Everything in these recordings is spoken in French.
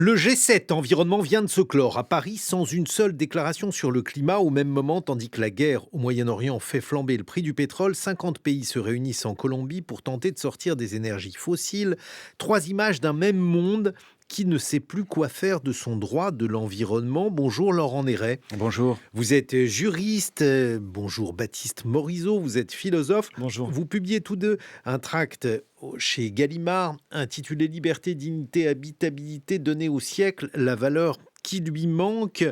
Le G7 environnement vient de se clore à Paris sans une seule déclaration sur le climat au même moment, tandis que la guerre au Moyen-Orient fait flamber le prix du pétrole. 50 pays se réunissent en Colombie pour tenter de sortir des énergies fossiles. Trois images d'un même monde qui ne sait plus quoi faire de son droit de l'environnement. Bonjour Laurent Néret. Bonjour. Vous êtes juriste. Bonjour Baptiste Morisot. Vous êtes philosophe. Bonjour. Vous publiez tous deux un tract chez Gallimard intitulé Liberté, dignité, habitabilité, donner au siècle la valeur qui lui manque.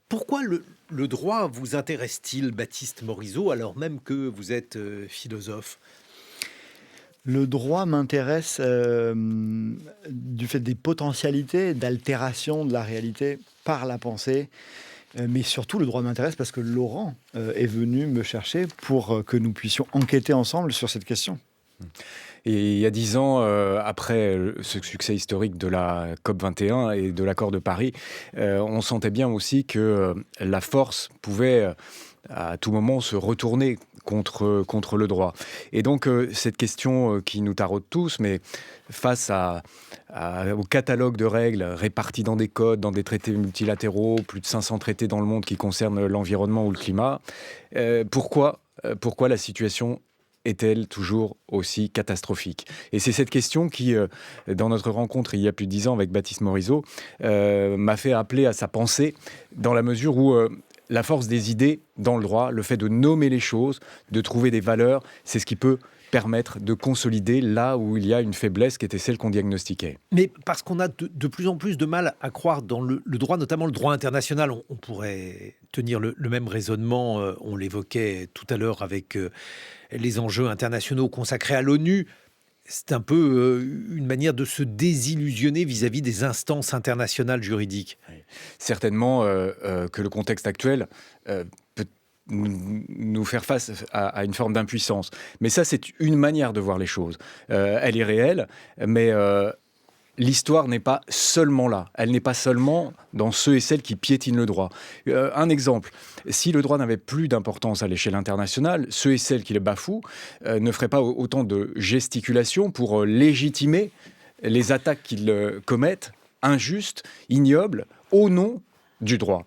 Pourquoi le droit vous intéresse-t-il, Baptiste Morisot, alors même que vous êtes philosophe ? Le droit m'intéresse du fait des potentialités d'altération de la réalité par la pensée. Mais surtout, le droit m'intéresse parce que Laurent est venu me chercher pour que nous puissions enquêter ensemble sur cette question. Et il y a 10 ans, après ce succès historique de la COP21 et de l'accord de Paris, on sentait bien aussi que la force pouvait à tout moment se retourner contre le droit. Et donc, cette question qui nous taraude tous, mais face au catalogue de règles réparties dans des codes, dans des traités multilatéraux, plus de 500 traités dans le monde qui concernent l'environnement ou le climat, pourquoi la situation est-elle toujours aussi catastrophique ? Et c'est cette question qui, dans notre rencontre il y a plus de 10 ans avec Baptiste Morisot, m'a fait appeler à sa pensée, dans la mesure où la force des idées dans le droit, le fait de nommer les choses, de trouver des valeurs, c'est ce qui peut permettre de consolider là où il y a une faiblesse qui était celle qu'on diagnostiquait. Mais parce qu'on a de plus en plus de mal à croire dans le droit, notamment le droit international. On pourrait tenir le même raisonnement, on l'évoquait tout à l'heure avec les enjeux internationaux consacrés à l'ONU. C'est un peu une manière de se désillusionner vis-à-vis des instances internationales juridiques. Oui. Certainement que le contexte actuel peut nous faire face à une forme d'impuissance. Mais ça, c'est une manière de voir les choses. Elle est réelle, mais l'histoire n'est pas seulement là. Elle n'est pas seulement dans ceux et celles qui piétinent le droit. Un exemple, si le droit n'avait plus d'importance à l'échelle internationale, ceux et celles qui le bafouent ne feraient pas autant de gesticulations pour légitimer les attaques qu'ils commettent, injustes, ignobles, au nom du droit.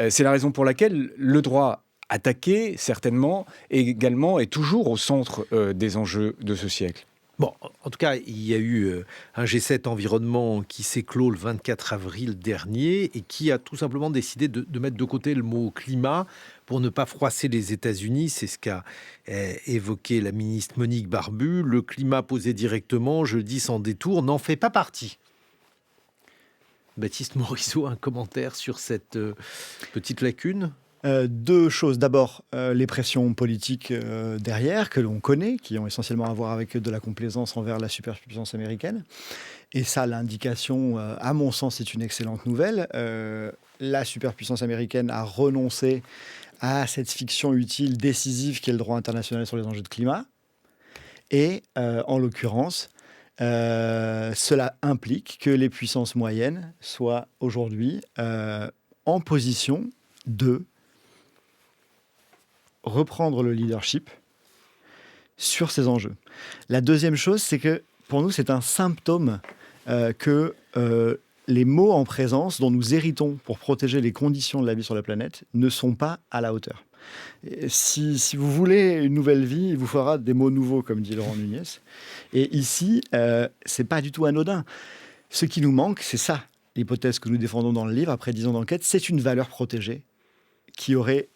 C'est la raison pour laquelle le droit attaqué, certainement, également est toujours au centre des enjeux de ce siècle. Bon, en tout cas, il y a eu un G7 environnement qui s'est clos le 24 avril dernier et qui a tout simplement décidé de mettre de côté le mot climat pour ne pas froisser les États-Unis. C'est ce qu'a évoqué la ministre Monique Barbu. Le climat posé directement, je le dis sans détour, n'en fait pas partie. Baptiste Morisot, un commentaire sur cette petite lacune ? Deux choses. D'abord, les pressions politiques derrière, que l'on connaît, qui ont essentiellement à voir avec de la complaisance envers la superpuissance américaine. Et ça, l'indication, à mon sens, c'est une excellente nouvelle. La superpuissance américaine a renoncé à cette fiction utile, décisive, qui est le droit international sur les enjeux de climat. Et, en l'occurrence, cela implique que les puissances moyennes soient aujourd'hui en position de reprendre le leadership sur ces enjeux. La deuxième chose, c'est que pour nous, c'est un symptôme que les mots en présence dont nous héritons pour protéger les conditions de la vie sur la planète ne sont pas à la hauteur. Et si vous voulez une nouvelle vie, il vous faudra des mots nouveaux, comme dit Laurent Nunez. Et ici, c'est pas du tout anodin. Ce qui nous manque, c'est ça. L'hypothèse que nous défendons dans le livre, après 10 ans d'enquête, c'est une valeur protégée qui aurait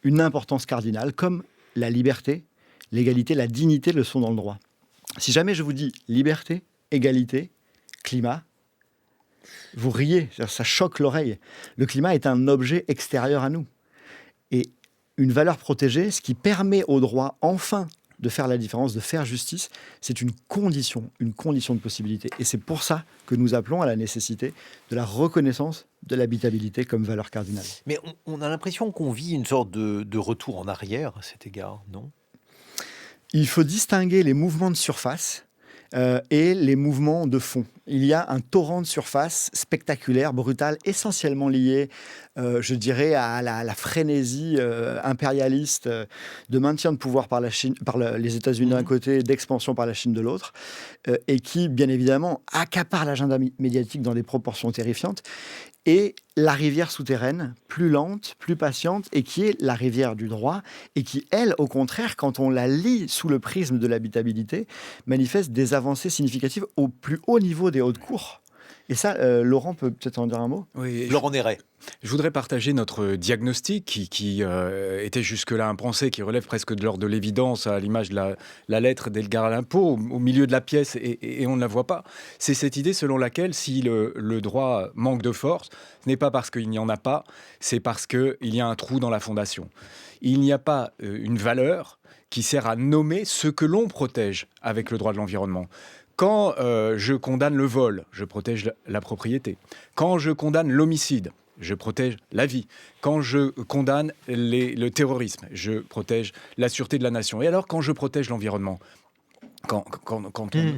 une importance cardinale, comme la liberté, l'égalité, la dignité le sont dans le droit. Si jamais je vous dis liberté, égalité, climat, vous riez, ça choque l'oreille. Le climat est un objet extérieur à nous. Et une valeur protégée, ce qui permet au droit, enfin, de faire la différence, de faire justice, c'est une condition de possibilité. Et c'est pour ça que nous appelons à la nécessité de la reconnaissance de l'habitabilité comme valeur cardinale. Mais on a l'impression qu'on vit une sorte de retour en arrière à cet égard, non ? Il faut distinguer les mouvements de surface et les mouvements de fond. Il y a un torrent de surface spectaculaire, brutal, essentiellement lié, je dirais, à la frénésie impérialiste de maintien de pouvoir par la Chine, les États-Unis d'un côté, d'expansion par la Chine de l'autre, et qui, bien évidemment, accapare l'agenda médiatique dans des proportions terrifiantes. Et la rivière souterraine, plus lente, plus patiente, et qui est la rivière du droit, et qui, elle, au contraire, quand on la lit sous le prisme de l'habitabilité, manifeste des avancées significatives au plus haut niveau des hautes cours. Et ça, Laurent peut peut-être en dire un mot. Oui, Laurent Néret. je voudrais partager notre diagnostic qui était jusque-là impensé, qui relève presque de l'ordre de l'évidence, à l'image de la lettre d'Edgar Allan Poe au milieu de la pièce, et on ne la voit pas. C'est cette idée selon laquelle si le droit manque de force, ce n'est pas parce qu'il n'y en a pas, c'est parce qu'il y a un trou dans la fondation. Il n'y a pas une valeur qui sert à nommer ce que l'on protège avec le droit de l'environnement. Quand je condamne le vol, je protège la propriété. Quand je condamne l'homicide, je protège la vie. Quand je condamne le terrorisme, je protège la sûreté de la nation. Et alors, quand je protège l'environnement, quand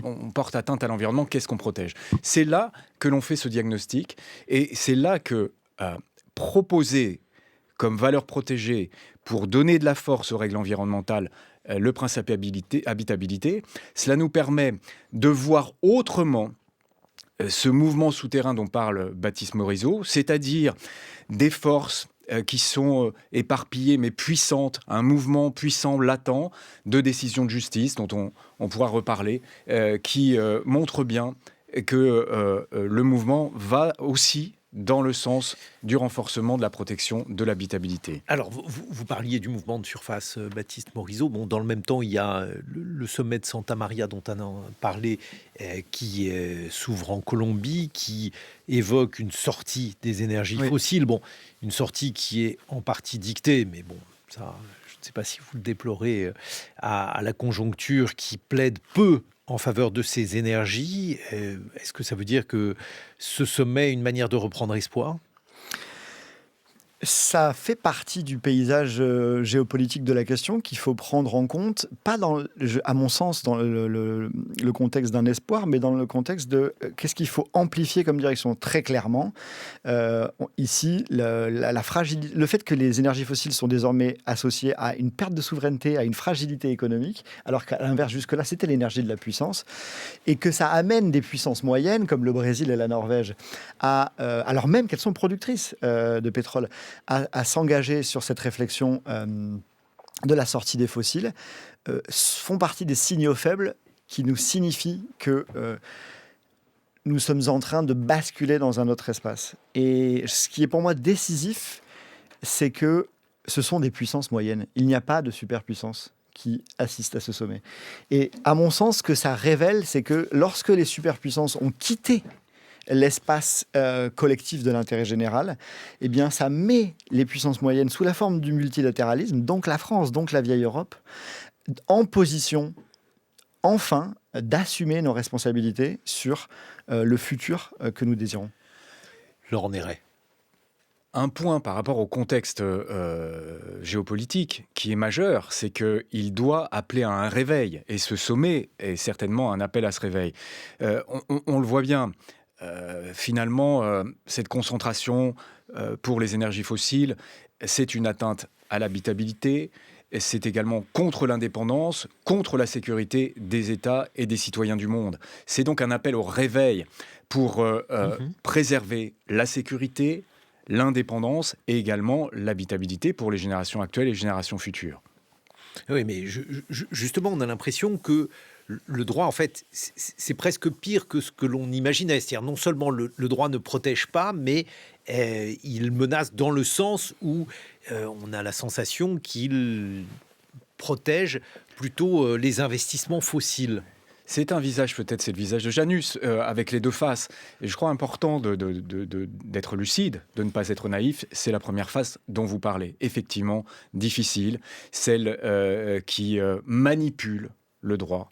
on porte atteinte à l'environnement, qu'est-ce qu'on protège ? C'est là que l'on fait ce diagnostic. Et c'est là que proposer comme valeur protégée pour donner de la force aux règles environnementales le principe habitabilité, cela nous permet de voir autrement ce mouvement souterrain dont parle Baptiste Morisot, c'est-à-dire des forces qui sont éparpillées mais puissantes, un mouvement puissant, latent, de décisions de justice dont on pourra reparler, qui montre bien que le mouvement va aussi dans le sens du renforcement de la protection de l'habitabilité. Alors, vous parliez du mouvement de surface, Baptiste Morisot. Bon, dans le même temps, il y a le sommet de Santa Maria dont on a parlé, qui s'ouvre en Colombie, qui évoque une sortie des énergies fossiles. Bon, une sortie qui est en partie dictée, mais bon, ça, je ne sais pas si vous le déplorez, à la conjoncture qui plaide peu en faveur de ces énergies. Est-ce que ça veut dire que ce sommet est une manière de reprendre espoir ? Ça fait partie du paysage géopolitique de la question qu'il faut prendre en compte, pas à mon sens dans le contexte d'un espoir, mais dans le contexte de qu'est-ce qu'il faut amplifier comme direction très clairement. Ici, le fait que les énergies fossiles sont désormais associées à une perte de souveraineté, à une fragilité économique, alors qu'à l'inverse, jusque-là, c'était l'énergie de la puissance, et que ça amène des puissances moyennes, comme le Brésil et la Norvège, alors même qu'elles sont productrices de pétrole, à s'engager sur cette réflexion de la sortie des fossiles, font partie des signaux faibles qui nous signifient que nous sommes en train de basculer dans un autre espace. Et ce qui est pour moi décisif, c'est que ce sont des puissances moyennes. Il n'y a pas de superpuissance qui assiste à ce sommet. Et à mon sens, ce que ça révèle, c'est que lorsque les superpuissances ont quitté l'espace collectif de l'intérêt général, eh bien, ça met les puissances moyennes sous la forme du multilatéralisme, donc la France, donc la vieille Europe, en position, enfin, d'assumer nos responsabilités sur le futur que nous désirons. Laurent Néret. Un point par rapport au contexte géopolitique qui est majeur, c'est qu'il doit appeler à un réveil. Et ce sommet est certainement un appel à ce réveil. On le voit bien. Finalement, cette concentration pour les énergies fossiles, c'est une atteinte à l'habitabilité, c'est également contre l'indépendance, contre la sécurité des États et des citoyens du monde. C'est donc un appel au réveil pour préserver la sécurité, l'indépendance et également l'habitabilité pour les générations actuelles et les générations futures. Oui, mais justement, on a l'impression que le droit, en fait, c'est presque pire que ce que l'on imaginait. C'est-à-dire, non seulement le droit ne protège pas, mais il menace dans le sens où on a la sensation qu'il protège plutôt les investissements fossiles. C'est un visage, peut-être, c'est le visage de Janus, avec les deux faces. Et je crois important d'être lucide, de ne pas être naïf. C'est la première face dont vous parlez. Effectivement, difficile. Celle qui manipule le droit,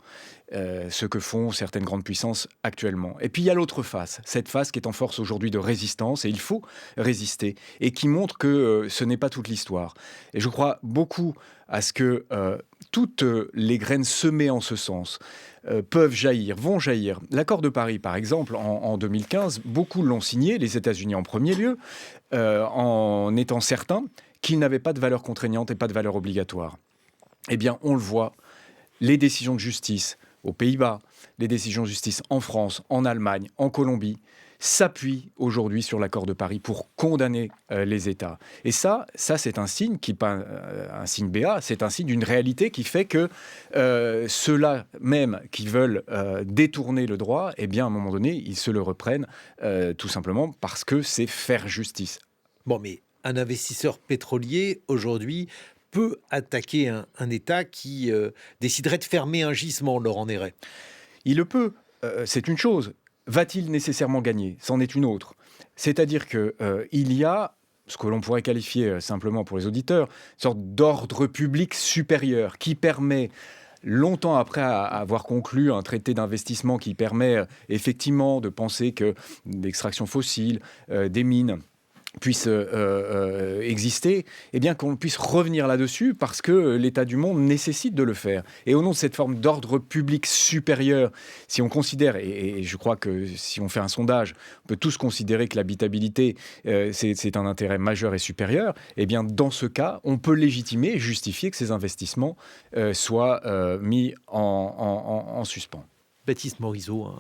ce que font certaines grandes puissances actuellement. Et puis il y a l'autre face, cette face qui est en force aujourd'hui de résistance, et il faut résister, et qui montre que ce n'est pas toute l'histoire. Et je crois beaucoup à ce que toutes les graines semées en ce sens peuvent jaillir, vont jaillir. L'accord de Paris, par exemple, en 2015, beaucoup l'ont signé, les États-Unis en premier lieu, en étant certains qu'il n'avait pas de valeur contraignante et pas de valeur obligatoire. Eh bien, on le voit, les décisions de justice aux Pays-Bas, les décisions de justice en France, en Allemagne, en Colombie, s'appuient aujourd'hui sur l'accord de Paris pour condamner les États. Et ça c'est un signe qui pas un signe béat, c'est un signe d'une réalité qui fait que ceux-là même qui veulent détourner le droit, eh bien à un moment donné, ils se le reprennent tout simplement parce que c'est faire justice. Bon, mais un investisseur pétrolier, aujourd'hui, peut attaquer un État qui déciderait de fermer un gisement, Laurent Néret. Il le peut, c'est une chose. Va-t-il nécessairement gagner? C'en est une autre. C'est-à-dire qu'il y a ce que l'on pourrait qualifier simplement pour les auditeurs, une sorte d'ordre public supérieur qui permet, longtemps après avoir conclu un traité d'investissement qui permet effectivement de penser que l'extraction fossile, des mines, puisse exister, eh bien qu'on puisse revenir là-dessus parce que l'état du monde nécessite de le faire. Et au nom de cette forme d'ordre public supérieur, si on considère, et je crois que si on fait un sondage, on peut tous considérer que l'habitabilité, c'est un intérêt majeur et supérieur, eh bien dans ce cas, on peut légitimer et justifier que ces investissements soient mis en suspens. Baptiste Morisot,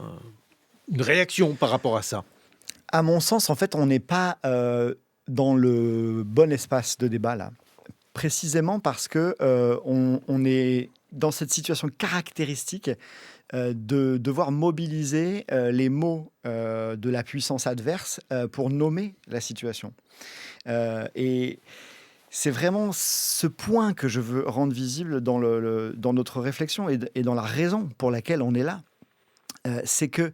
une réaction par rapport à ça? À mon sens, en fait, on n'est pas dans le bon espace de débat là. Précisément parce que on est dans cette situation caractéristique de devoir mobiliser les mots de la puissance adverse pour nommer la situation. Et c'est vraiment ce point que je veux rendre visible dans notre réflexion et dans la raison pour laquelle on est là. C'est que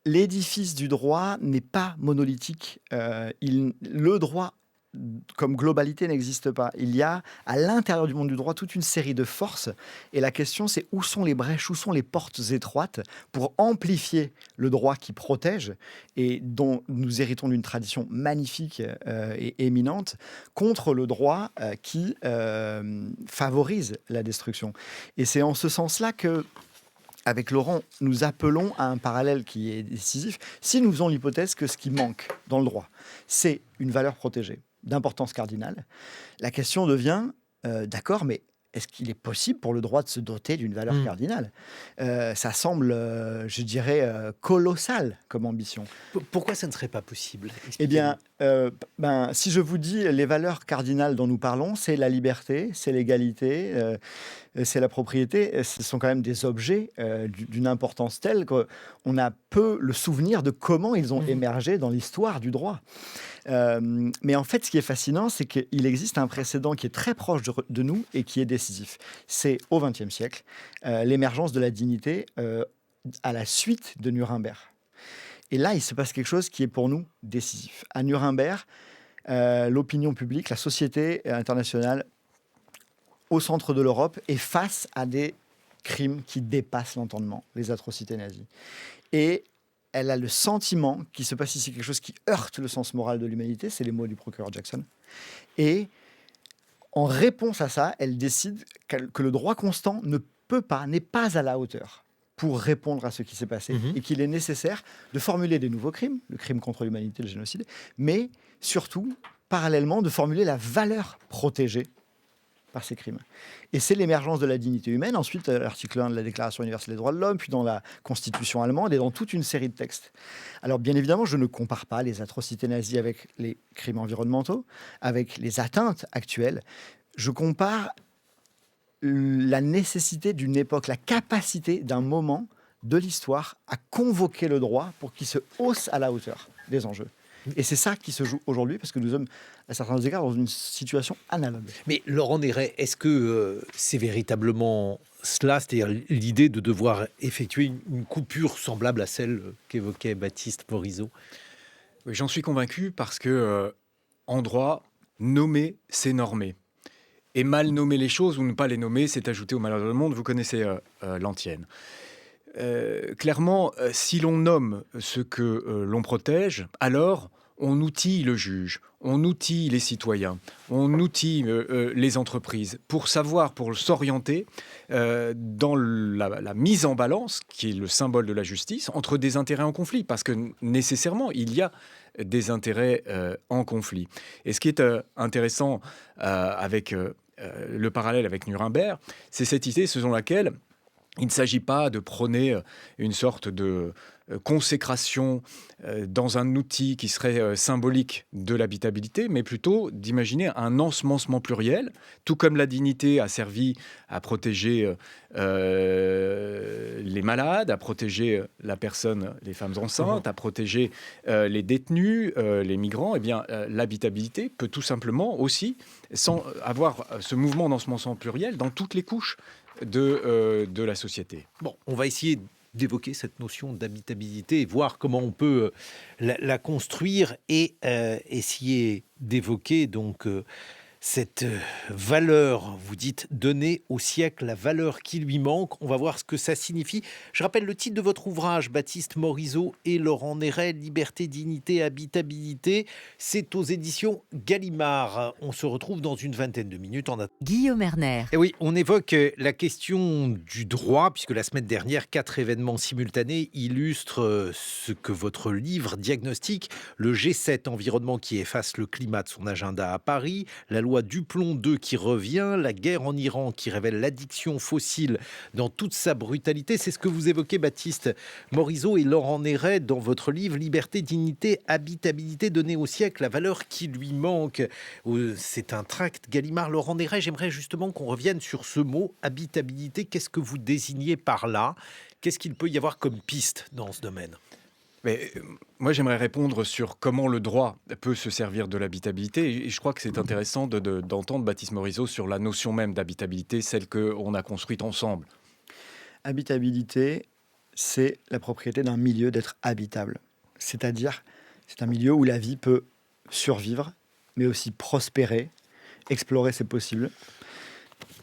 l'édifice du droit n'est pas monolithique. Le droit, comme globalité, n'existe pas. Il y a, à l'intérieur du monde du droit, toute une série de forces. Et la question, c'est où sont les brèches, où sont les portes étroites pour amplifier le droit qui protège et dont nous héritons d'une tradition magnifique et éminente, contre le droit qui favorise la destruction. Et c'est en ce sens-là que, avec Laurent, nous appelons à un parallèle qui est décisif. Si nous faisons l'hypothèse que ce qui manque dans le droit, c'est une valeur protégée d'importance cardinale, la question devient, d'accord, mais est-ce qu'il est possible pour le droit de se doter d'une valeur cardinale? Ça semble, je dirais, colossal comme ambition. Pourquoi ça ne serait pas possible? Eh bien, si je vous dis les valeurs cardinales dont nous parlons, c'est la liberté, c'est l'égalité, c'est la propriété. Ce sont quand même des objets d'une importance telle qu'on a peu le souvenir de comment ils ont émergé dans l'histoire du droit. Mais en fait, ce qui est fascinant, c'est qu'il existe un précédent qui est très proche de nous et qui est décisif. C'est au XXe siècle, l'émergence de la dignité à la suite de Nuremberg. Et là, il se passe quelque chose qui est pour nous décisif. À Nuremberg, l'opinion publique, la société internationale, au centre de l'Europe, est face à des crimes qui dépassent l'entendement, les atrocités nazies. Et elle a le sentiment qu'il se passe ici quelque chose qui heurte le sens moral de l'humanité, c'est les mots du procureur Jackson. Et en réponse à ça, elle décide que le droit constant n'est pas à la hauteur pour répondre à ce qui s'est passé et qu'il est nécessaire de formuler des nouveaux crimes, le crime contre l'humanité, le génocide, mais surtout, parallèlement, de formuler la valeur protégée par ces crimes. Et c'est l'émergence de la dignité humaine, ensuite l'article 1 de la Déclaration universelle des droits de l'homme, puis dans la Constitution allemande et dans toute une série de textes. Alors bien évidemment, je ne compare pas les atrocités nazies avec les crimes environnementaux, avec les atteintes actuelles. Je compare la nécessité d'une époque, la capacité d'un moment de l'histoire à convoquer le droit pour qu'il se hausse à la hauteur des enjeux. Et c'est ça qui se joue aujourd'hui, parce que nous sommes, à certains égards, dans une situation analogue. Mais Laurent Néret, est-ce que c'est véritablement cela, c'est-à-dire l'idée de devoir effectuer une coupure semblable à celle qu'évoquait Baptiste Morisot? Oui, j'en suis convaincu parce que, en droit, nommer, c'est normer. Et mal nommer les choses ou ne pas les nommer, c'est ajouter au malheur du monde. Vous connaissez l'antienne. Clairement, si l'on nomme ce que l'on protège, alors on outille le juge, on outille les citoyens, on outille les entreprises pour savoir, pour s'orienter dans la mise en balance, qui est le symbole de la justice, entre des intérêts en conflit, parce que nécessairement, il y a des intérêts en conflit. Et ce qui est intéressant avec le parallèle avec Nuremberg, c'est cette idée selon laquelle il ne s'agit pas de prôner une sorte de consécration dans un outil qui serait symbolique de l'habitabilité, mais plutôt d'imaginer un ensemencement pluriel, tout comme la dignité a servi à protéger les malades, à protéger la personne, les femmes enceintes, à protéger les détenus, les migrants. Eh bien, l'habitabilité peut tout simplement aussi avoir ce mouvement d'ensemencement pluriel dans toutes les couches de la société. Bon, on va essayer d'évoquer cette notion d'habitabilité et voir comment on peut la construire et essayer d'évoquer donc cette valeur, vous dites, donner au siècle la valeur qui lui manque. On va voir ce que ça signifie. Je rappelle le titre de votre ouvrage, Baptiste Morisot et Laurent Néret, Liberté, dignité, habitabilité. C'est aux éditions Gallimard. On se retrouve dans une vingtaine de minutes. Guillaume Erner. Et oui, on évoque la question du droit, puisque la semaine dernière, 4 événements simultanés illustrent ce que votre livre diagnostique. Le G7, environnement qui efface le climat de son agenda à Paris, la loi Duplon 2 qui revient, la guerre en Iran qui révèle l'addiction fossile dans toute sa brutalité. C'est ce que vous évoquez, Baptiste Morisot et Laurent Néret, dans votre livre Liberté, dignité, habitabilité, donner au siècle la valeur qui lui manque. C'est un tract Gallimard. Laurent Néret, j'aimerais justement qu'on revienne sur ce mot habitabilité. Qu'est-ce que vous désignez par là? Qu'est-ce qu'il peut y avoir comme piste dans ce domaine? Mais moi, j'aimerais répondre sur comment le droit peut se servir de l'habitabilité. Et je crois que c'est intéressant d'entendre Baptiste Morisot sur la notion même d'habitabilité, celle qu'on a construite ensemble. Habitabilité, c'est la propriété d'un milieu d'être habitable. C'est-à-dire, c'est un milieu où la vie peut survivre, mais aussi prospérer, explorer ses possibles,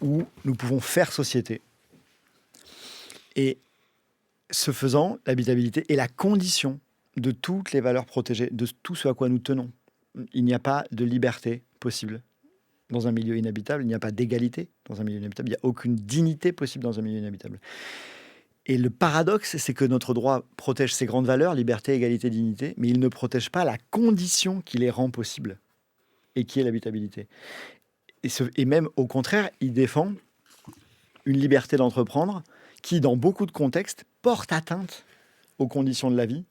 où nous pouvons faire société. Et ce faisant, l'habitabilité est la condition de toutes les valeurs protégées, de tout ce à quoi nous tenons. Il n'y a pas de liberté possible dans un milieu inhabitable, il n'y a pas d'égalité dans un milieu inhabitable, il n'y a aucune dignité possible dans un milieu inhabitable. Et le paradoxe, c'est que notre droit protège ces grandes valeurs, liberté, égalité, dignité, mais il ne protège pas la condition qui les rend possibles, et qui est l'habitabilité. Et même au contraire, il défend une liberté d'entreprendre qui, dans beaucoup de contextes, porte atteinte aux conditions de la vie,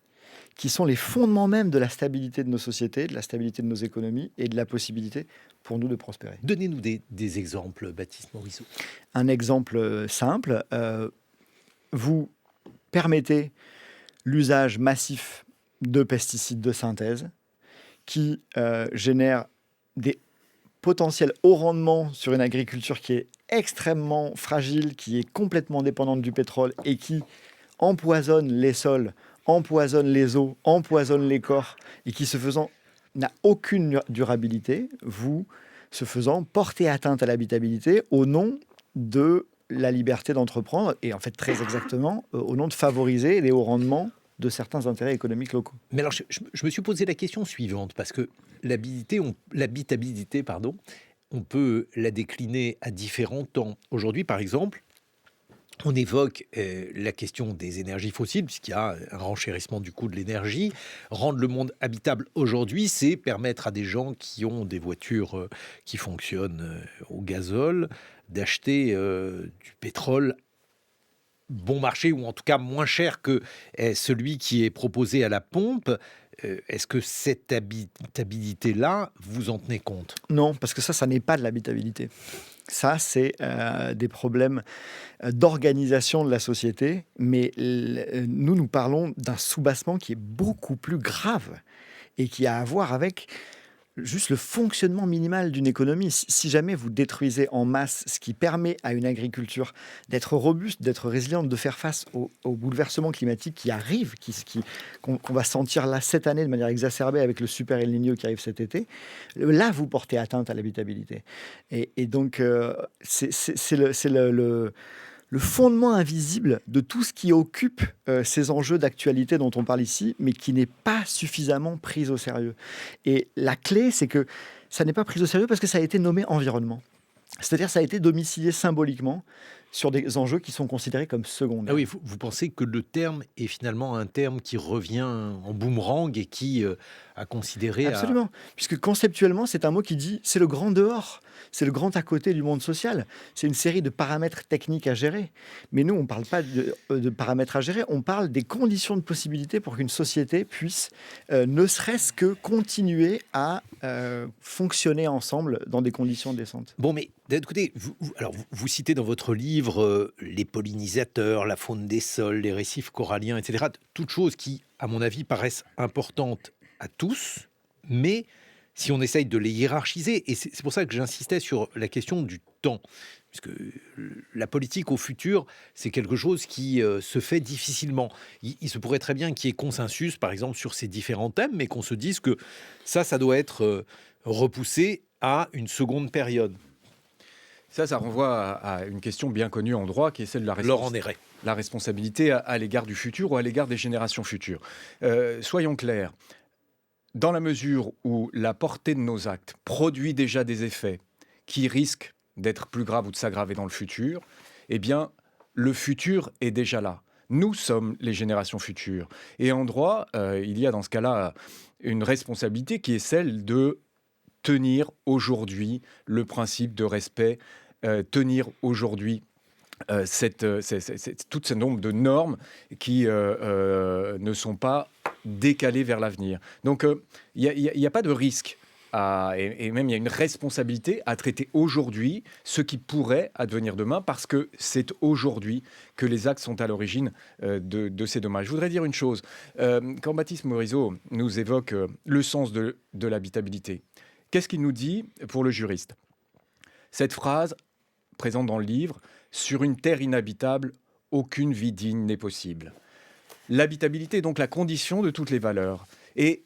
qui sont les fondements même de la stabilité de nos sociétés, de la stabilité de nos économies et de la possibilité pour nous de prospérer. Donnez-nous des exemples, Baptiste Morisot. Un exemple simple, vous permettez l'usage massif de pesticides de synthèse qui génèrent des potentiels hauts rendements sur une agriculture qui est extrêmement fragile, qui est complètement dépendante du pétrole et qui empoisonne les sols, empoisonne les eaux, empoisonne les corps et qui, ce faisant, n'a aucune durabilité, vous, ce faisant, portez atteinte à l'habitabilité au nom de la liberté d'entreprendre et en fait très exactement au nom de favoriser les hauts rendements de certains intérêts économiques locaux. Mais alors, je me suis posé la question suivante, parce que l'habitabilité, on peut la décliner à différents temps. Aujourd'hui, par exemple, on évoque la question des énergies fossiles, puisqu'il y a un renchérissement du coût de l'énergie. Rendre le monde habitable aujourd'hui, c'est permettre à des gens qui ont des voitures qui fonctionnent au gazole d'acheter du pétrole bon marché, ou en tout cas moins cher que celui qui est proposé à la pompe. Est-ce que cette habitabilité-là, vous en tenez compte? Non, parce que ça n'est pas de l'habitabilité. Ça, c'est des problèmes d'organisation de la société, mais nous parlons d'un soubassement qui est beaucoup plus grave et qui a à voir avec juste le fonctionnement minimal d'une économie. Si jamais vous détruisez en masse ce qui permet à une agriculture d'être robuste, d'être résiliente, de faire face aux bouleversements climatiques qui arrivent, qu'on va sentir là cette année de manière exacerbée avec le super El Niño qui arrive cet été, là, vous portez atteinte à l'habitabilité. Et donc, c'est le fondement invisible de tout ce qui occupe ces enjeux d'actualité dont on parle ici, mais qui n'est pas suffisamment pris au sérieux. Et la clé, c'est que ça n'est pas pris au sérieux parce que ça a été nommé environnement. C'est-à-dire ça a été domicilié symboliquement sur des enjeux qui sont considérés comme secondaires. Ah oui, vous pensez que le terme est finalement un terme qui revient en boomerang et qui a considéré à... Absolument, puisque conceptuellement, c'est un mot qui dit c'est le grand dehors, c'est le grand à côté du monde social. C'est une série de paramètres techniques à gérer. Mais nous, on ne parle pas de paramètres à gérer, on parle des conditions de possibilité pour qu'une société puisse ne serait-ce que continuer à fonctionner ensemble dans des conditions décentes. Bon, mais d'un autre côté, vous citez dans votre livre les pollinisateurs, la faune des sols, les récifs coralliens, etc. Toutes choses qui, à mon avis, paraissent importantes à tous, mais si on essaye de les hiérarchiser, et c'est pour ça que j'insistais sur la question du temps, puisque la politique au futur, c'est quelque chose qui se fait difficilement. Il se pourrait très bien qu'il y ait consensus, par exemple, sur ces différents thèmes, mais qu'on se dise que ça doit être repoussé à une seconde période. Ça renvoie à une question bien connue en droit, qui est celle de la responsabilité à l'égard du futur ou à l'égard des générations futures. Soyons clairs. Dans la mesure où la portée de nos actes produit déjà des effets qui risquent d'être plus graves ou de s'aggraver dans le futur, eh bien, le futur est déjà là. Nous sommes les générations futures. Et en droit, il y a dans ce cas-là une responsabilité qui est celle de tenir aujourd'hui le principe de respect, tenir aujourd'hui tout ce nombre de normes qui ne sont pas décalées vers l'avenir. Donc, il n'y a pas de risque, et même il y a une responsabilité à traiter aujourd'hui ce qui pourrait advenir demain, parce que c'est aujourd'hui que les actes sont à l'origine de ces dommages. Je voudrais dire une chose. Quand Baptiste Morisot nous évoque le sens de l'habitabilité, qu'est-ce qu'il nous dit pour le juriste ? Cette phrase présente dans le livre: « Sur une terre inhabitable, aucune vie digne n'est possible ». L'habitabilité est donc la condition de toutes les valeurs. Et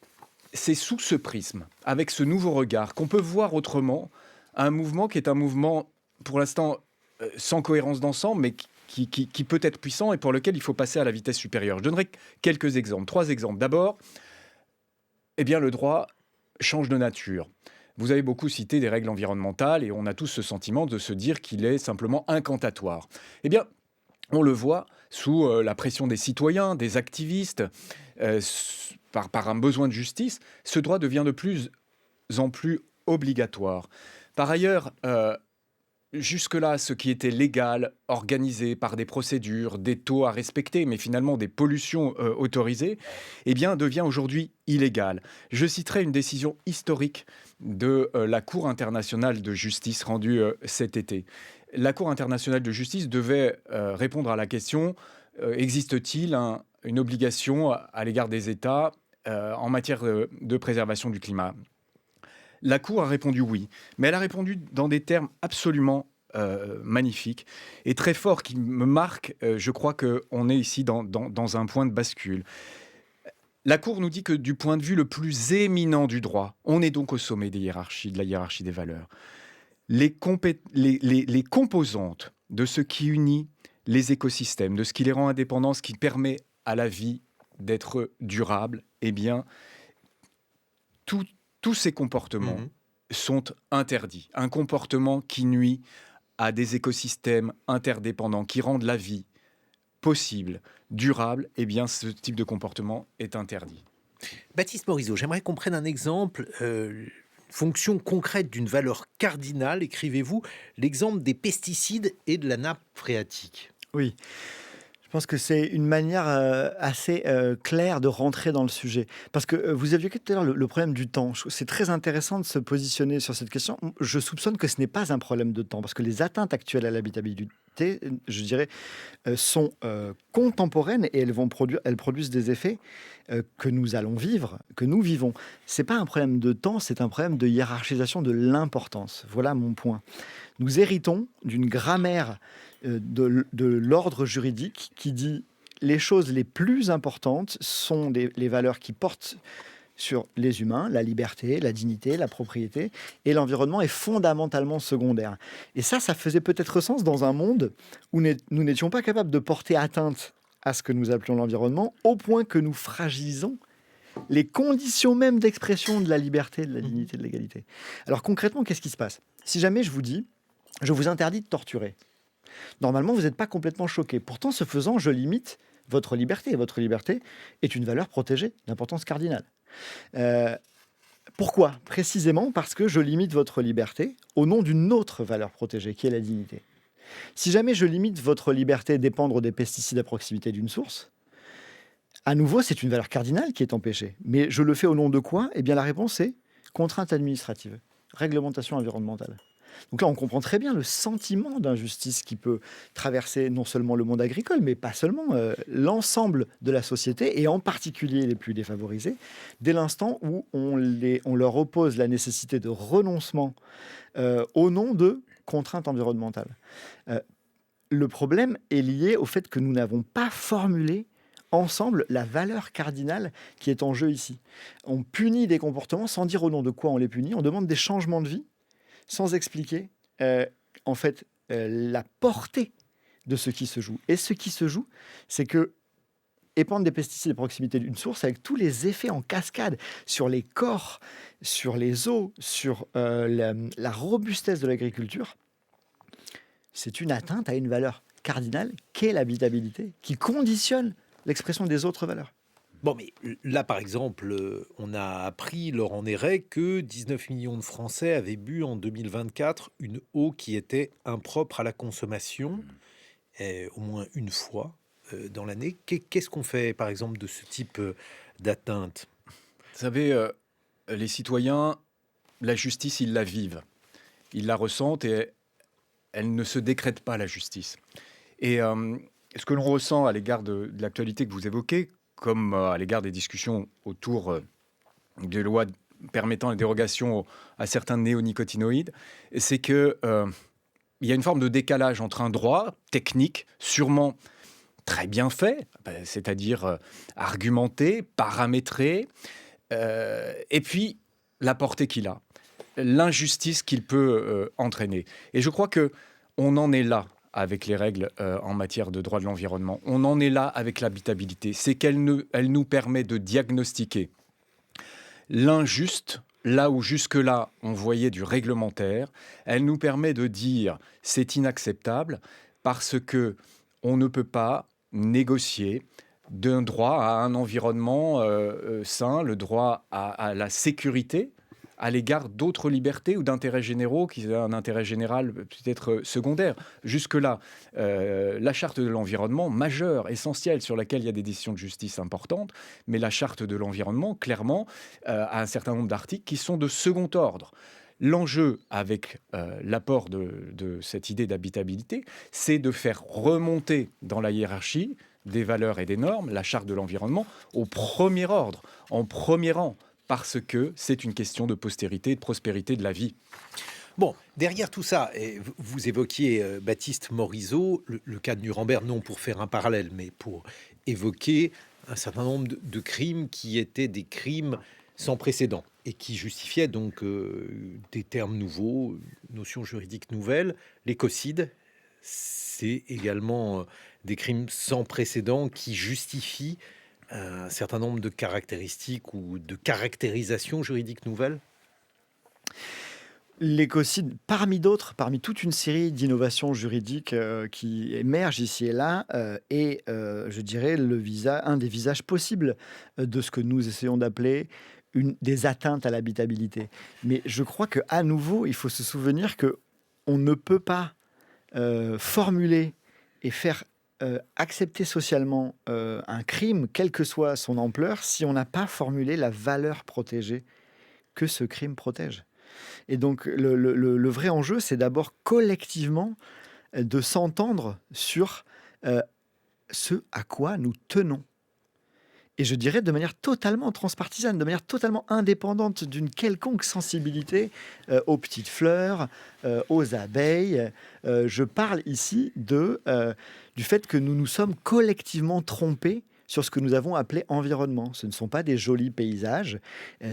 c'est sous ce prisme, avec ce nouveau regard, qu'on peut voir autrement un mouvement qui est un mouvement, pour l'instant, sans cohérence d'ensemble, mais qui peut être puissant et pour lequel il faut passer à la vitesse supérieure. Je donnerai quelques exemples, 3 exemples. D'abord, eh bien, le droit change de nature. Vous avez beaucoup cité des règles environnementales et on a tous ce sentiment de se dire qu'il est simplement incantatoire. Eh bien, on le voit sous la pression des citoyens, des activistes, par un besoin de justice, ce droit devient de plus en plus obligatoire. Par ailleurs, jusque-là, ce qui était légal, organisé par des procédures, des taux à respecter, mais finalement des pollutions autorisées, eh bien, devient aujourd'hui illégal. Je citerai une décision historique de la Cour internationale de justice rendue cet été. La Cour internationale de justice devait répondre à la question existe-t-il une obligation à l'égard des États en matière de préservation du climat ? La Cour a répondu oui, mais elle a répondu dans des termes absolument magnifiques et très forts qui me marquent. Je crois qu'on est ici dans un point de bascule. La Cour nous dit que du point de vue le plus éminent du droit, on est donc au sommet de la hiérarchie des valeurs. Les composantes de ce qui unit les écosystèmes, de ce qui les rend indépendants, ce qui permet à la vie d'être durable, eh bien, tous ces comportements sont interdits. Un comportement qui nuit à des écosystèmes interdépendants, qui rendent la vie possible, durable, eh bien, ce type de comportement est interdit. Baptiste Morisot, j'aimerais qu'on prenne un exemple, fonction concrète d'une valeur cardinale, écrivez-vous, l'exemple des pesticides et de la nappe phréatique. Oui. pense que c'est une manière assez claire de rentrer dans le sujet. Parce que vous évoquiez tout à l'heure le problème du temps. C'est très intéressant de se positionner sur cette question. Je soupçonne que ce n'est pas un problème de temps, parce que les atteintes actuelles à l'habitabilité, je dirais, sont contemporaines et elles produisent des effets que nous allons vivre, que nous vivons. Ce n'est pas un problème de temps, c'est un problème de hiérarchisation de l'importance. Voilà mon point. Nous héritons d'une grammaire de l'ordre juridique qui dit les choses les plus importantes sont les valeurs qui portent sur les humains, la liberté, la dignité, la propriété, et l'environnement est fondamentalement secondaire. Et ça faisait peut-être sens dans un monde où nous n'étions pas capables de porter atteinte à ce que nous appelons l'environnement, au point que nous fragilisons les conditions même d'expression de la liberté, de la dignité, de l'égalité. Alors concrètement, qu'est-ce qui se passe? Si jamais je vous dis, je vous interdis de torturer, normalement, vous n'êtes pas complètement choqué. Pourtant, ce faisant, je limite votre liberté. Et votre liberté est une valeur protégée d'importance cardinale. Pourquoi? Précisément parce que je limite votre liberté au nom d'une autre valeur protégée, qui est la dignité. Si jamais je limite votre liberté d'épandre des pesticides à proximité d'une source, à nouveau, c'est une valeur cardinale qui est empêchée. Mais je le fais au nom de quoi? Eh bien, la réponse est contrainte administrative, réglementation environnementale. Donc là, on comprend très bien le sentiment d'injustice qui peut traverser non seulement le monde agricole, mais pas seulement, l'ensemble de la société, et en particulier les plus défavorisés, dès l'instant où on leur oppose la nécessité de renoncement au nom de contraintes environnementales. Le problème est lié au fait que nous n'avons pas formulé ensemble la valeur cardinale qui est en jeu ici. On punit des comportements sans dire au nom de quoi on les punit, on demande des changements de vie, sans expliquer la portée de ce qui se joue. Et ce qui se joue, c'est que épandre des pesticides à proximité d'une source, avec tous les effets en cascade sur les corps, sur les eaux, sur la robustesse de l'agriculture, c'est une atteinte à une valeur cardinale qu'est l'habitabilité, qui conditionne l'expression des autres valeurs. Bon, mais là, par exemple, on a appris, Laurent Néret, que 19 millions de Français avaient bu en 2024 une eau qui était impropre à la consommation, au moins une fois dans l'année. Qu'est-ce qu'on fait, par exemple, de ce type d'atteinte? Vous savez, les citoyens, la justice, ils la vivent. Ils la ressentent et elle ne se décrète pas, la justice. Et ce que l'on ressent à l'égard de l'actualité que vous évoquez, comme à l'égard des discussions autour des lois permettant la dérogation à certains néonicotinoïdes, c'est qu'il y a une forme de décalage entre un droit technique, sûrement très bien fait, c'est-à-dire argumenté, paramétré, et puis la portée qu'il a, l'injustice qu'il peut entraîner. Et je crois qu'on en est là avec les règles en matière de droit de l'environnement. On en est là avec l'habitabilité. C'est qu'elle nous permet de diagnostiquer l'injuste, là où jusque-là on voyait du réglementaire. Elle nous permet de dire c'est inacceptable parce que on ne peut pas négocier d'un droit à un environnement sain, le droit à la sécurité, à l'égard d'autres libertés ou d'intérêts généraux qui ont un intérêt général peut-être secondaire. Jusque-là, la charte de l'environnement, majeure, essentielle, sur laquelle il y a des décisions de justice importantes, mais la charte de l'environnement, clairement, a un certain nombre d'articles qui sont de second ordre. L'enjeu avec l'apport de cette idée d'habitabilité, c'est de faire remonter dans la hiérarchie des valeurs et des normes, la charte de l'environnement, au premier ordre, en premier rang, parce que c'est une question de postérité et de prospérité de la vie. Bon, derrière tout ça, et vous évoquiez Baptiste Morisot, le cas de Nuremberg, non pour faire un parallèle, mais pour évoquer un certain nombre de crimes qui étaient des crimes sans précédent et qui justifiaient donc des termes nouveaux, notions juridiques nouvelles. L'écocide, c'est également des crimes sans précédent qui justifient un certain nombre de caractéristiques ou de caractérisations juridiques nouvelles. L'écocide, parmi d'autres, parmi toute une série d'innovations juridiques qui émergent ici et là, est, je dirais, un des visages possibles de ce que nous essayons d'appeler des atteintes à l'habitabilité. Mais je crois qu'à nouveau, il faut se souvenir qu'on ne peut pas formuler et faire accepter socialement un crime, quelle que soit son ampleur, si on n'a pas formulé la valeur protégée que ce crime protège. Et donc, le vrai enjeu, c'est d'abord collectivement de s'entendre sur ce à quoi nous tenons. Et je dirais de manière totalement transpartisane, de manière totalement indépendante d'une quelconque sensibilité aux petites fleurs, aux abeilles. Je parle ici du fait que nous nous sommes collectivement trompés sur ce que nous avons appelé environnement. Ce ne sont pas des jolis paysages,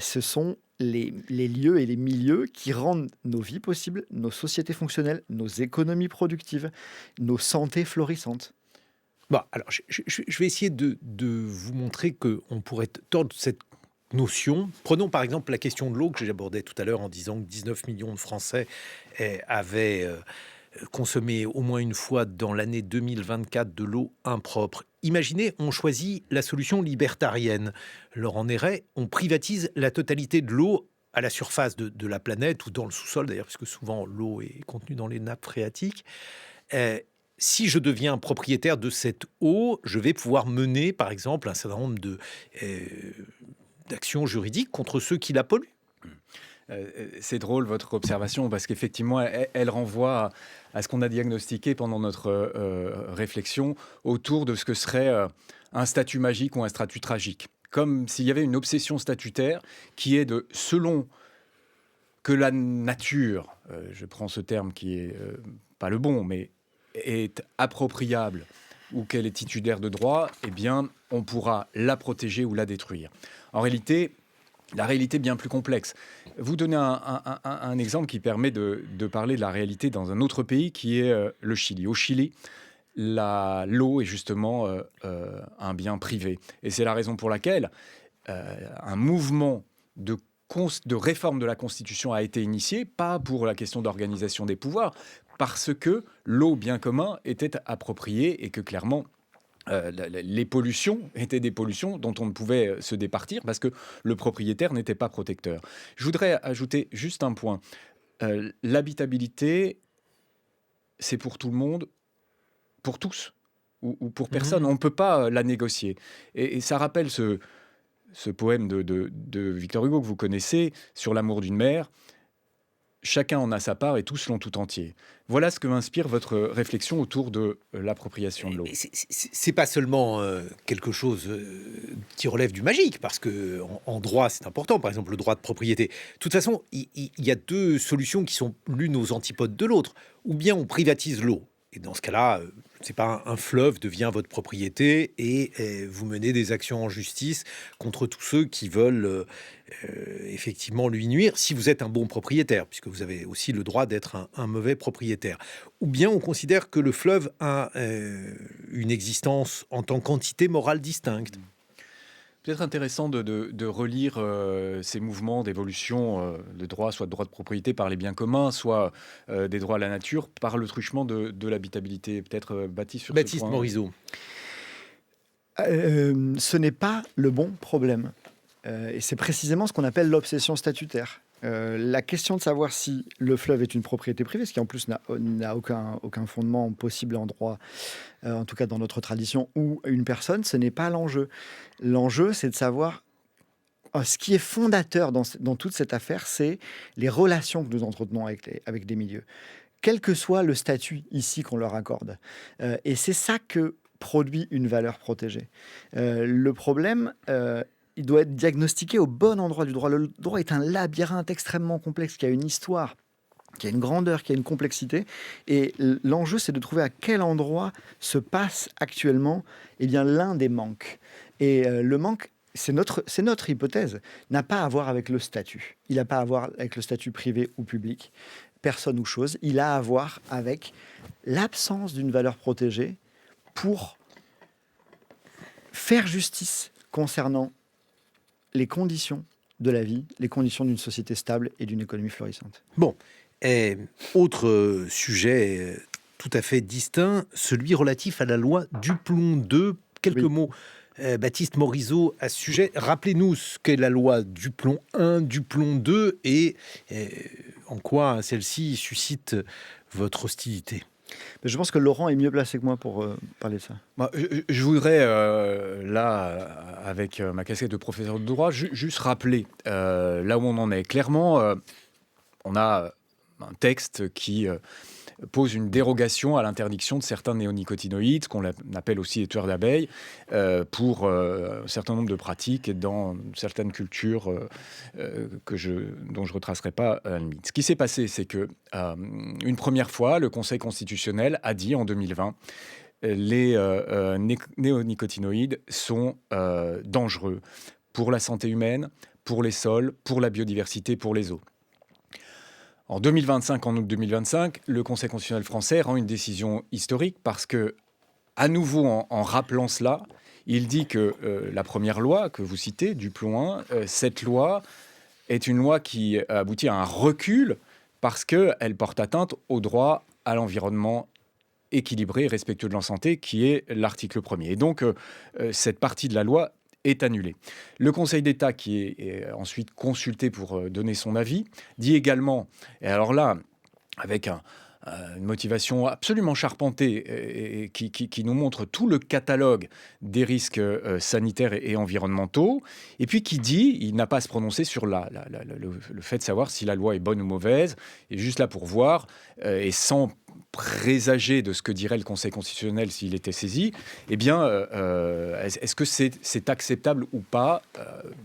ce sont les lieux et les milieux qui rendent nos vies possibles, nos sociétés fonctionnelles, nos économies productives, nos santé florissantes. Bon, alors, je vais essayer de vous montrer qu'on pourrait tordre cette notion. Prenons par exemple la question de l'eau que j'abordais tout à l'heure en disant que 19 millions de Français avaient consommé au moins une fois dans l'année 2024 de l'eau impropre. Imaginez, on choisit la solution libertarienne. Laurent Néret, on privatise la totalité de l'eau à la surface de la planète ou dans le sous-sol d'ailleurs, puisque souvent l'eau est contenue dans les nappes phréatiques. Si je deviens propriétaire de cette eau, je vais pouvoir mener, par exemple, un certain nombre d'actions juridiques contre ceux qui la polluent. C'est drôle votre observation parce qu'effectivement, elle renvoie à ce qu'on a diagnostiqué pendant notre réflexion autour de ce que serait un statut magique ou un statut tragique. Comme s'il y avait une obsession statutaire qui est de, selon que la nature, je prends ce terme qui est pas le bon, mais est appropriable ou qu'elle est titulaire de droit, eh bien, on pourra la protéger ou la détruire. En réalité, la réalité est bien plus complexe. Vous donnez un exemple qui permet de parler de la réalité dans un autre pays qui est le Chili. Au Chili, l'eau est justement un bien privé. Et c'est la raison pour laquelle un mouvement de réforme de la Constitution a été initié, pas pour la question d'organisation des pouvoirs, parce que l'eau bien commun était appropriée et que clairement, les pollutions étaient des pollutions dont on ne pouvait se départir parce que le propriétaire n'était pas protecteur. Je voudrais ajouter juste un point. L'habitabilité, c'est pour tout le monde, pour tous ou pour personne. On ne peut pas la négocier. Et ça rappelle ce poème de Victor Hugo que vous connaissez, sur l'amour d'une mère. Chacun en a sa part et tous l'ont tout entier. Voilà ce que m'inspire votre réflexion autour de l'appropriation de l'eau. C'est pas seulement quelque chose qui relève du magique, parce que en droit, c'est important, par exemple le droit de propriété. De toute façon, il y a deux solutions qui sont l'une aux antipodes de l'autre. Ou bien on privatise l'eau, et dans ce cas-là, c'est pas un fleuve devient votre propriété et vous menez des actions en justice contre tous ceux qui veulent effectivement lui nuire, si vous êtes un bon propriétaire, puisque vous avez aussi le droit d'être un mauvais propriétaire. Ou bien on considère que le fleuve a une existence en tant qu'entité morale distincte. Peut-être intéressant de relire ces mouvements d'évolution de droit, soit de droit de propriété par les biens communs, soit des droits à la nature, par le truchement de l'habitabilité. Peut-être Baptiste Morisot. Ce n'est pas le bon problème. Et c'est précisément ce qu'on appelle l'obsession statutaire. La question de savoir si le fleuve est une propriété privée, ce qui en plus n'a aucun fondement possible en droit, en tout cas dans notre tradition, ou une personne, ce n'est pas l'enjeu. L'enjeu, c'est de savoir ce qui est fondateur dans toute cette affaire, c'est les relations que nous entretenons avec des milieux, quel que soit le statut ici qu'on leur accorde. Et c'est ça que produit une valeur protégée. Le problème... il doit être diagnostiqué au bon endroit du droit. Le droit est un labyrinthe extrêmement complexe qui a une histoire, qui a une grandeur, qui a une complexité. Et l'enjeu, c'est de trouver à quel endroit se passe actuellement l'un des manques. Et le manque, c'est notre hypothèse, n'a pas à voir avec le statut. Il n'a pas à voir avec le statut privé ou public, personne ou chose. Il a à voir avec l'absence d'une valeur protégée pour faire justice concernant les conditions de la vie, les conditions d'une société stable et d'une économie florissante. Bon, autre sujet tout à fait distinct, celui relatif à la loi Duplon II. Quelques mots, Baptiste Morisot, à ce sujet. Rappelez-nous ce qu'est la loi Duplon I, Duplon II et en quoi celle-ci suscite votre hostilité. Mais je pense que Laurent est mieux placé que moi pour parler de ça. Moi, je voudrais, là, avec ma casquette de professeur de droit, juste rappeler là où on en est. Clairement, on a un texte qui pose une dérogation à l'interdiction de certains néonicotinoïdes, qu'on appelle aussi les tueurs d'abeilles, pour un certain nombre de pratiques et dans certaines cultures dont je ne retracerai pas à la limite. Ce qui s'est passé, c'est que une première fois, le Conseil constitutionnel a dit en 2020 les néonicotinoïdes sont dangereux pour la santé humaine, pour les sols, pour la biodiversité, pour les eaux. En 2025, en août 2025, le Conseil constitutionnel français rend une décision historique parce que, à nouveau, en rappelant cela, il dit que la première loi que vous citez, Duplon 1, cette loi est une loi qui aboutit à un recul parce qu'elle porte atteinte au droit à l'environnement équilibré et respectueux de la santé, qui est l'article 1er. Et donc, cette partie de la loi est annulée. Le Conseil d'État, qui est ensuite consulté pour donner son avis, dit également, et alors là, avec une motivation absolument charpentée et qui nous montre tout le catalogue des risques sanitaires et environnementaux, et puis qui dit, il n'a pas à se prononcer sur le fait de savoir si la loi est bonne ou mauvaise, il est juste là pour voir, et sans présager de ce que dirait le Conseil constitutionnel s'il était saisi, eh bien, est-ce que c'est acceptable ou pas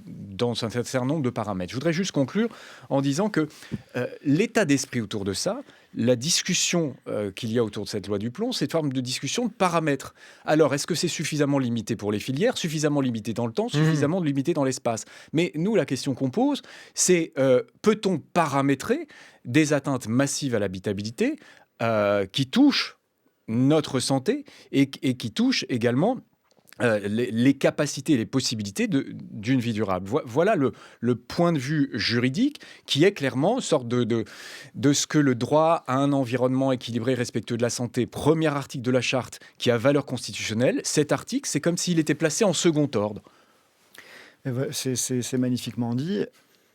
dans un certain nombre de paramètres. Je voudrais juste conclure en disant que l'état d'esprit autour de ça, la discussion qu'il y a autour de cette loi Duplon, c'est une forme de discussion de paramètres. Alors, est-ce que c'est suffisamment limité pour les filières, suffisamment limité dans le temps, suffisamment limité dans l'espace? Mais nous, la question qu'on pose, c'est peut-on paramétrer des atteintes massives à l'habitabilité qui touchent notre santé et qui touchent également les capacités, les possibilités d'une vie durable. Voilà le point de vue juridique qui est clairement une sorte de ce que le droit à un environnement équilibré, respectueux de la santé, premier article de la charte qui a valeur constitutionnelle. Cet article, c'est comme s'il était placé en second ordre. C'est magnifiquement dit.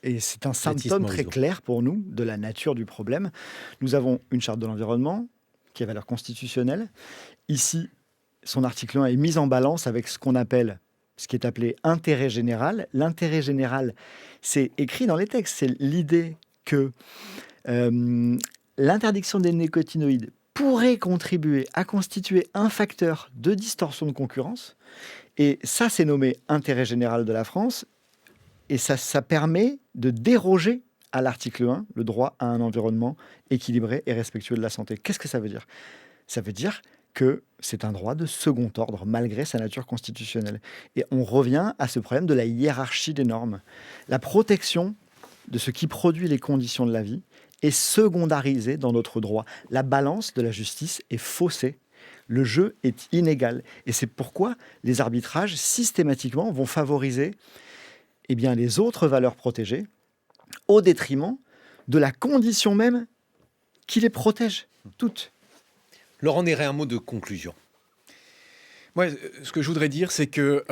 Et c'est un symptôme très clair pour nous de la nature du problème. Nous avons une charte de l'environnement qui a valeur constitutionnelle. Ici, son article 1 est mis en balance avec ce qui est appelé intérêt général. L'intérêt général, c'est écrit dans les textes. C'est l'idée que l'interdiction des néonicotinoïdes pourrait contribuer à constituer un facteur de distorsion de concurrence. Et ça, c'est nommé intérêt général de la France. Et ça permet de déroger à l'article 1, le droit à un environnement équilibré et respectueux de la santé. Qu'est-ce que ça veut dire? Ça veut dire que c'est un droit de second ordre, malgré sa nature constitutionnelle. Et on revient à ce problème de la hiérarchie des normes. La protection de ce qui produit les conditions de la vie est secondarisée dans notre droit. La balance de la justice est faussée. Le jeu est inégal. Et c'est pourquoi les arbitrages, systématiquement, vont favoriser les autres valeurs protégées au détriment de la condition même qui les protège toutes. Laurent Néret, un mot de conclusion. Moi, ce que je voudrais dire, c'est que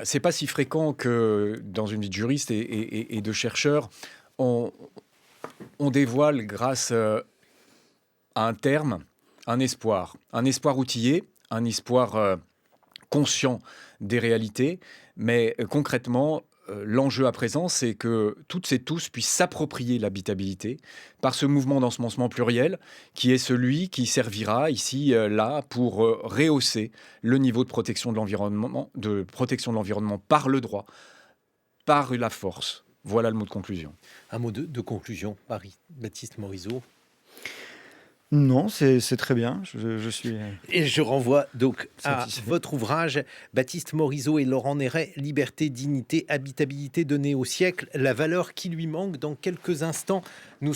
c'est pas si fréquent que dans une vie de juriste et de chercheur, on dévoile grâce à un terme, un espoir outillé, un espoir conscient des réalités, mais concrètement, l'enjeu à présent, c'est que toutes et tous puissent s'approprier l'habitabilité par ce mouvement d'ensemencement pluriel qui est celui qui servira ici, là, pour rehausser le niveau de protection de l'environnement par le droit, par la force. Voilà le mot de conclusion. Un mot de conclusion, Baptiste Morisot. Non, c'est très bien. Je suis. Et je renvoie donc satisfait. à votre ouvrage, Baptiste Morisot et Laurent Néret, Liberté, dignité, habitabilité donnée au siècle, la valeur qui lui manque. Dans quelques instants, nous